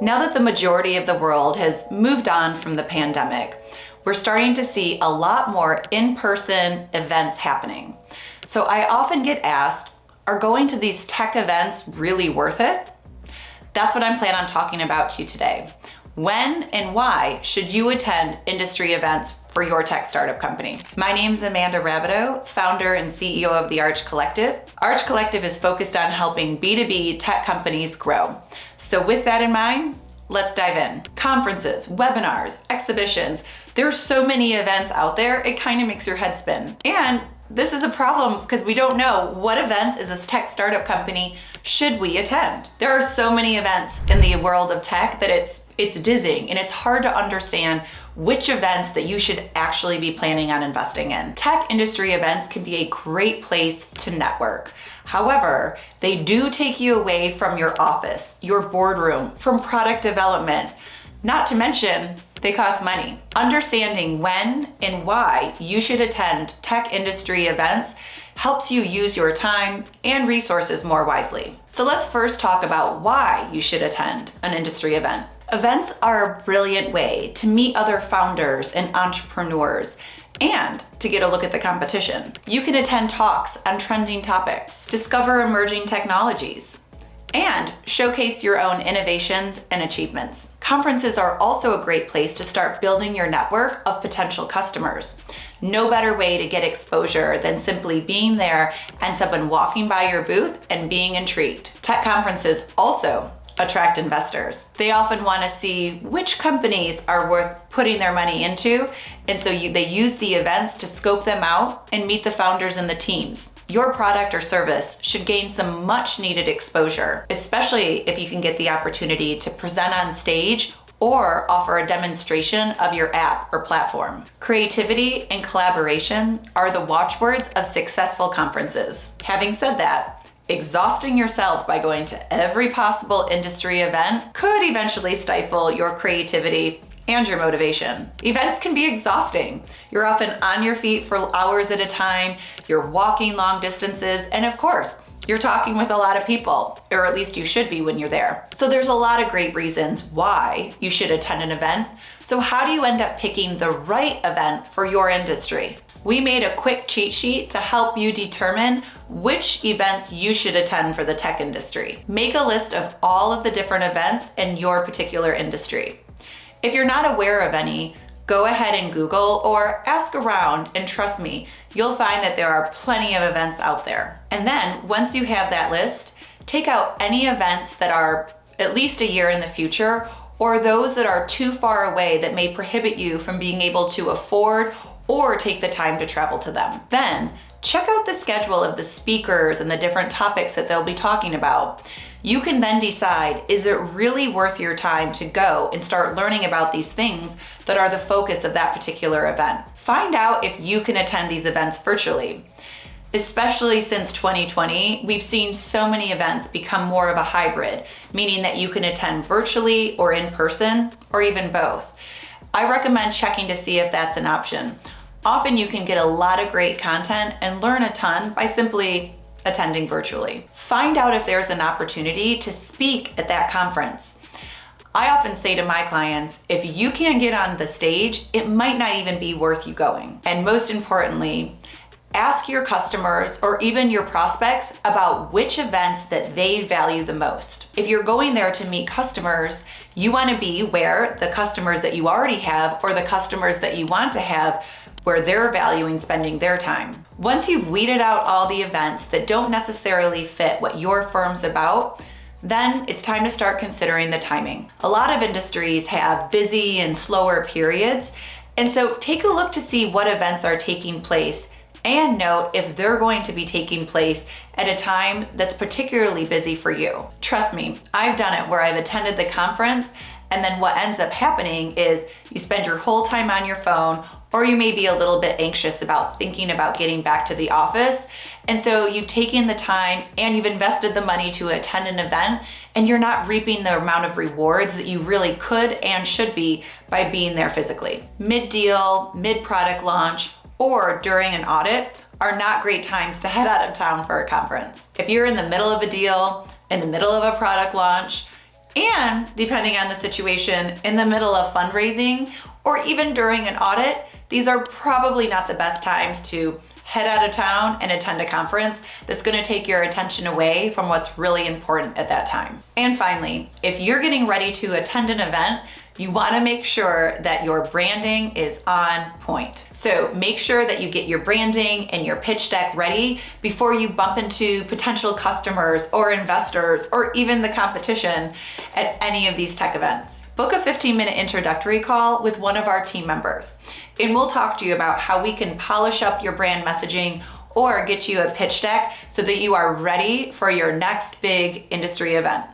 Now that the majority of the world has moved on from the pandemic, we're starting to see a lot more in-person events happening. So I often get asked, are going to these tech events really worth it? That's what I'm planning on talking about to you today. When and why should you attend industry events for your tech startup company? My name is Amanda Rabideau, founder and CEO of the Arch Collective. Arch Collective is focused on helping B2B tech companies grow. So with that in mind, let's dive in. Conferences, webinars, exhibitions, there's so many events out there, it kind of makes your head spin. And this is a problem because we don't know what events as a tech startup company should we attend. There are so many events in the world of tech that it's dizzying and it's hard to understand which events that you should actually be planning on investing in. Tech industry events can be a great place to network. However, they do take you away from your office, your boardroom, from product development, not to mention they cost money. Understanding when and why you should attend tech industry events helps you use your time and resources more wisely. So let's first talk about why you should attend an industry event. Events are a brilliant way to meet other founders and entrepreneurs and to get a look at the competition. You can attend talks on trending topics, discover emerging technologies, and showcase your own innovations and achievements. Conferences are also a great place to start building your network of potential customers. No better way to get exposure than simply being there and someone walking by your booth and being intrigued. Tech conferences also attract investors. They often want to see which companies are worth putting their money into, and so they use the events to scope them out and meet the founders and the teams. Your product or service should gain some much needed exposure, especially if you can get the opportunity to present on stage or offer a demonstration of your app or platform. Creativity and collaboration are the watchwords of successful conferences. Having said that, exhausting yourself by going to every possible industry event could eventually stifle your creativity and your motivation. Events can be exhausting. You're often on your feet for hours at a time, you're walking long distances, and of course, you're talking with a lot of people, or at least you should be when you're there. So there's a lot of great reasons why you should attend an event. So how do you end up picking the right event for your industry? We made a quick cheat sheet to help you determine which events you should attend for the tech industry. Make a list of all of the different events in your particular industry. If you're not aware of any, go ahead and Google or ask around, and trust me, you'll find that there are plenty of events out there. And then once you have that list, take out any events that are at least a year in the future or those that are too far away that may prohibit you from being able to afford or take the time to travel to them. Then check out the schedule of the speakers and the different topics that they'll be talking about. You can then decide, is it really worth your time to go and start learning about these things that are the focus of that particular event? Find out if you can attend these events virtually. Especially since 2020, we've seen so many events become more of a hybrid, meaning that you can attend virtually or in person, or even both. I recommend checking to see if that's an option. Often you can get a lot of great content and learn a ton by simply attending virtually. Find out if there's an opportunity to speak at that conference. I often say to my clients, if you can't get on the stage, it might not even be worth you going. And most importantly, ask your customers or even your prospects about which events that they value the most. If you're going there to meet customers, you want to be where the customers that you already have or the customers that you want to have where they're valuing spending their time. Once you've weeded out all the events that don't necessarily fit what your firm's about, then it's time to start considering the timing. A lot of industries have busy and slower periods, and so take a look to see what events are taking place and note if they're going to be taking place at a time that's particularly busy for you. Trust me, I've done it where I've attended the conference and then what ends up happening is you spend your whole time on your phone, or you may be a little bit anxious about thinking about getting back to the office. And so you've taken the time and you've invested the money to attend an event, and you're not reaping the amount of rewards that you really could and should be by being there physically. Mid-deal, mid-product launch, or during an audit are not great times to head out of town for a conference. If you're in the middle of a deal, in the middle of a product launch, And depending on the situation, in the middle of fundraising or even during an audit, these are probably not the best times to head out of town and attend a conference that's going to take your attention away from what's really important at that time. And finally, if you're getting ready to attend an event, you want to make sure that your branding is on point. So make sure that you get your branding and your pitch deck ready before you bump into potential customers or investors or even the competition at any of these tech events. Book a 15-minute introductory call with one of our team members, and we'll talk to you about how we can polish up your brand messaging or get you a pitch deck so that you are ready for your next big industry event.